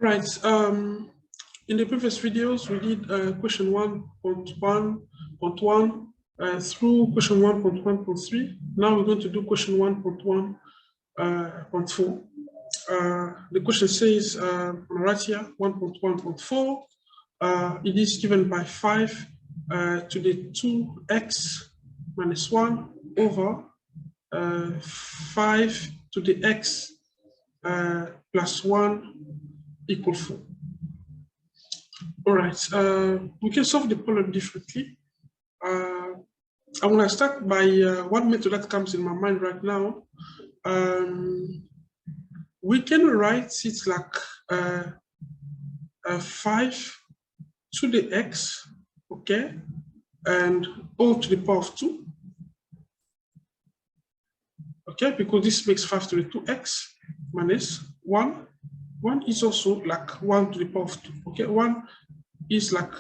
Right. In the previous videos, we did question 1.1.1 through question 1.1.3. Now we're going to do question 1.1.4. The question says, right here, 1.1.4. It is given by 5 to the 2x minus 1 over 5 to the x plus 1 equal 4. All right, we can solve the problem differently. I'm going to start by one method that comes in my mind right now. We can write it like 5 to the x, okay, and all to the power of 2, okay, because this makes 5 to the 2x minus 1. 1 is also like 1 to the power of 2, okay? 1 is like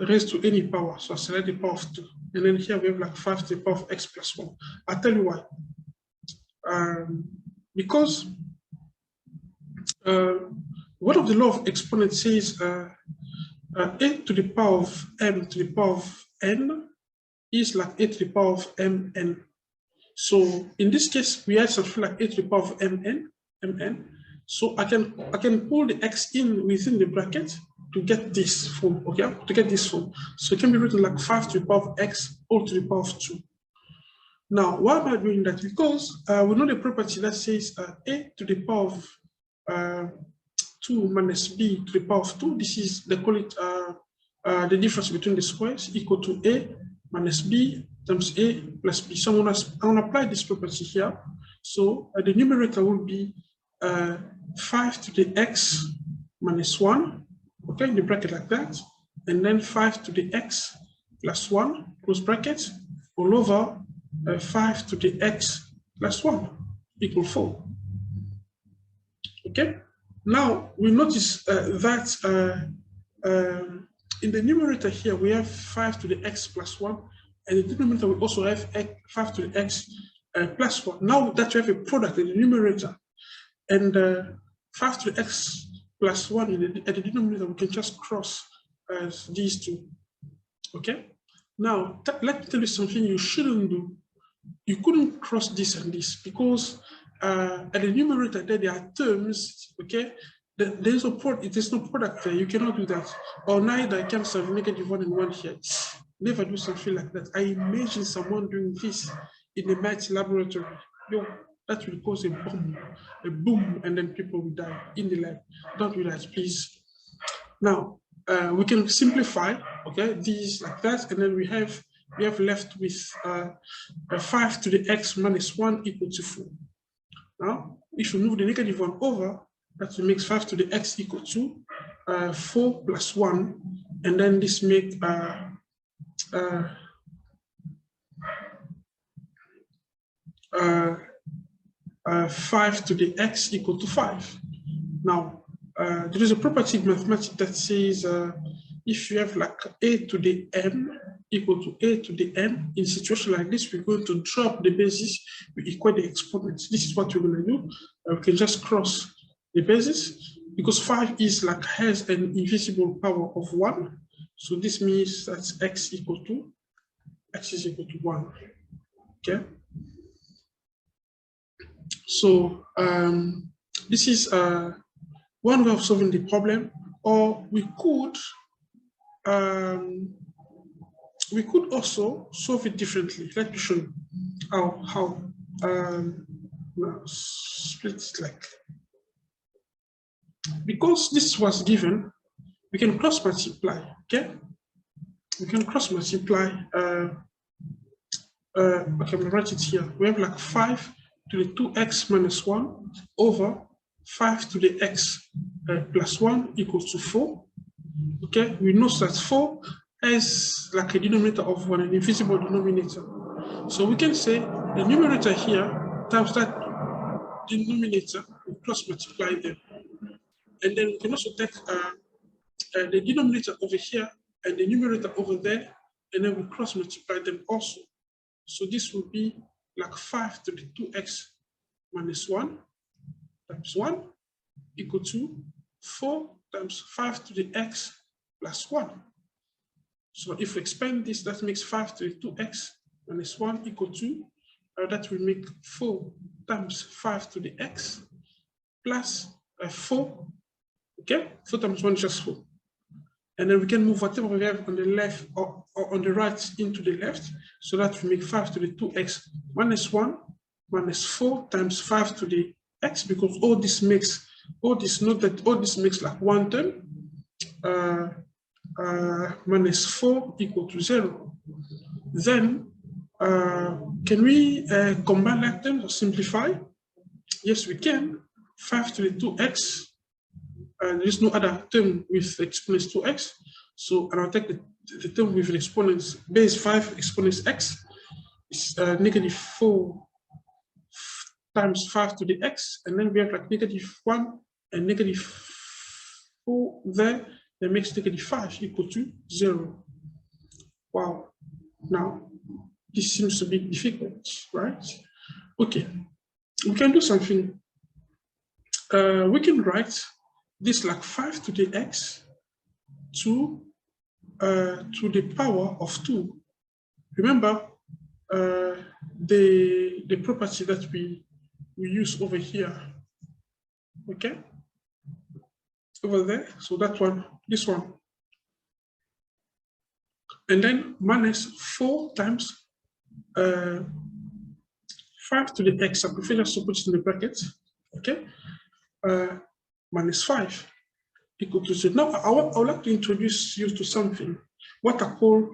raised to any power, so I select the power of 2. And then here we have like 5 to the power of x plus 1. I'll tell you why. Because one of the law of exponents says a to the power of m to the power of n is like a to the power of mn. So in this case, we have something like a to the power of mn. So I can pull the x in within the bracket to get this form, okay? To get this form. So it can be written like 5 to the power of x all to the power of 2. Now, why am I doing that? Because we know the property that says a to the power of 2 minus b to the power of 2. This is, they call it the difference between the squares equal to a minus b times a plus b. So I'm gonna apply this property here. So the numerator will be 5 to the x minus 1, okay, in the bracket like that, and then 5 to the x plus 1, close bracket, all over 5 to the x plus 1 equal 4. Okay, now we notice that in the numerator here we have 5 to the x plus 1, and in the denominator we also have 5 to the x plus 1. Now that we have a product in the numerator, and 5 to the x plus 1 at the denominator, we can just cross these two. Okay? Now, let me tell you something you shouldn't do. You couldn't cross this and this because at the numerator there are terms, okay? There's no product there. You cannot do that. Or neither can have -1 and 1 here. Never do something like that. I imagine someone doing this in a math laboratory. Yo, that will cause a boom, and then people will die in the lab. Don't do that, please. Now, we can simplify, okay, these like that, and then we have left with 5 to the x minus 1 equal to 4. Now, if you move the -1 over, that will make 5 to the x equal to 4 plus 1, and then this make 5 to the x equal to 5. Now, there is a property in mathematics that says if you have like a to the m equal to a to the n, in a situation like this, we're going to drop the basis, we equate the exponents. This is what we're going to do. We can just cross the basis because 5 is like has an invisible power of 1. So this means that x is equal to 1. Okay. So this is one way of solving the problem, or we could also solve it differently. Let me show you how. Now split it like, because this was given, we can cross multiply. Okay, we can cross multiply. Okay, I'm gonna write it here. We have like 5 to the 2x minus 1 over 5 to the x plus 1 equals to 4. Okay, we know that 4 has like a denominator of 1, an invisible denominator. So we can say the numerator here times that denominator, we cross multiply them. And then we can also take the denominator over here and the numerator over there, and then we cross multiply them also. So this will be like 5 to the 2x minus 1 times 1 equal to 4 times 5 to the x plus 1. So if we expand this, that makes 5 to the 2x minus 1 equal to, that will make 4 times 5 to the x plus 4. Okay, 4 times 1 is just 4. And then we can move whatever we have on the left or on the right into the left. So that will make 5 to the 2x minus 1 minus 4 times 5 to the x, because all this makes like one term. Minus 4 equal to 0. Then, can we combine like terms or simplify? Yes, we can. 5 to the 2x. There is no other term with exponents 2x. So I'll take the term with an exponents base 5 exponents x. It's negative 4 times 5 to the x. And then we have like negative 1 and negative 4 there. That makes negative 5 equal to 0. Wow. Now, this seems a bit difficult, right? Okay, we can do something. We can write this like 5 to the x to the power of 2. Remember the property that we use over here. Okay, over there. So that one, this one, and then minus 4 times 5 to the x. I prefer just to put it in the bracket. Okay, minus 5 equal to 0. Now I would like to introduce you to something what I call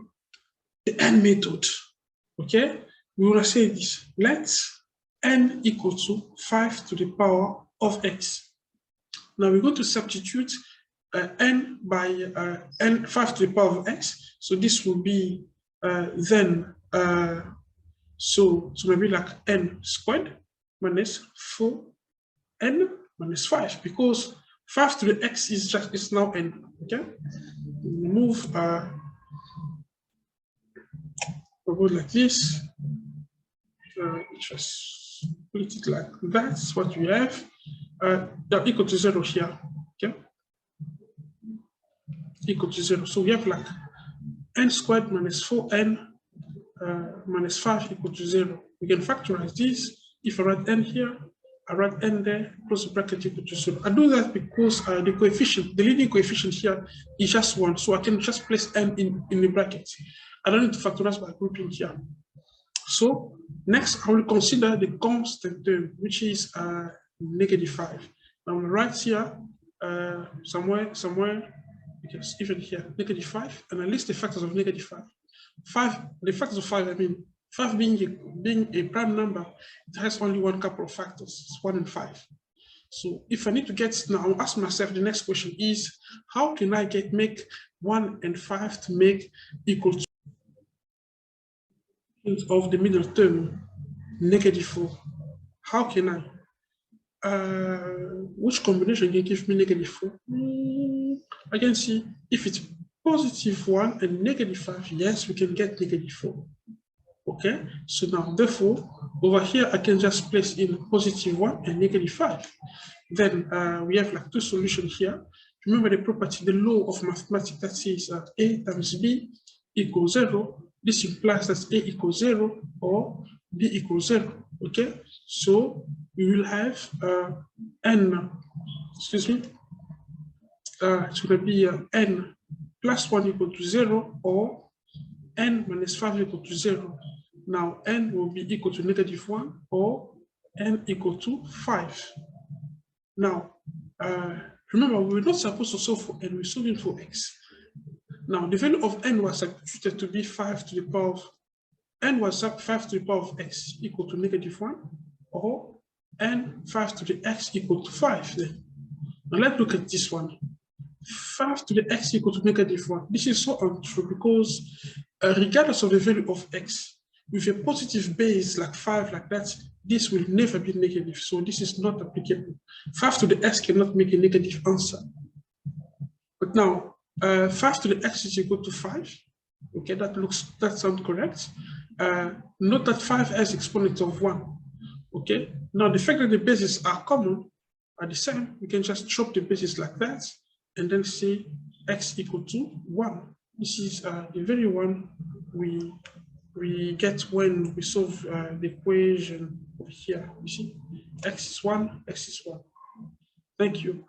the n method. Okay, we will say this: let n equal to 5 to the power of x. Now we're going to substitute n by n 5 to the power of x. So this will be then so maybe like n squared minus 4n minus 5, because 5 to the x is now n. Okay, move like this. Just split it like that. That's what we have. They're equal to 0 here. Okay, equal to 0. So we have like n squared minus 4n minus 5 equal to 0. We can factorize this. If I write n here, I write n there, close the bracket equal to 0. I do that because the coefficient, the leading coefficient here is just 1. So I can just place n in the bracket. I don't need to factorize by grouping here. So next, I will consider the constant term, which is negative 5. Now I'm right here, somewhere, because even here, negative 5, and I list the factors of negative 5. The factors of 5, I mean, 5 being a prime number, it has only one couple of factors, it's 1 and 5. So if I need to get, now I'll ask myself, the next question is, how can I make 1 and 5 to make equal to of the middle term, negative 4? How can I? Which combination can give me negative 4? I can see if it's positive 1 and negative 5, yes, we can get negative 4. Okay, so now therefore over here I can just place in positive 1 and negative 5. Then we have like two solutions here. Remember the property, the law of mathematics that says A times B equals 0. This implies that A equals 0 or B equals 0. Okay, so we will have n, excuse me, it's going to be n plus 1 equal to 0 or n minus 5 equal to 0. Now n will be equal to negative 1 or n equal to 5. Now, remember, we were not supposed to solve for n, we're solving for x. Now, the value of n was substituted to be 5 to the power of, n was 5 to the power of x equal to negative 1, or n 5 to the x equal to 5. Then. Now, let's look at this one. 5 to the x equal to negative 1. This is so untrue because regardless of the value of x, with a positive base like 5 like that, this will never be negative. So this is not applicable. 5 to the x cannot make a negative answer. But now, 5 to the x is equal to 5. Okay, that sounds correct. Note that 5 has exponents of 1. Okay, now the fact that the bases are common At the same, we can just chop the bases like that, and then say x equal to 1. This is the very one we get when we solve the equation over here. You see, x is 1, x is 1. Thank you.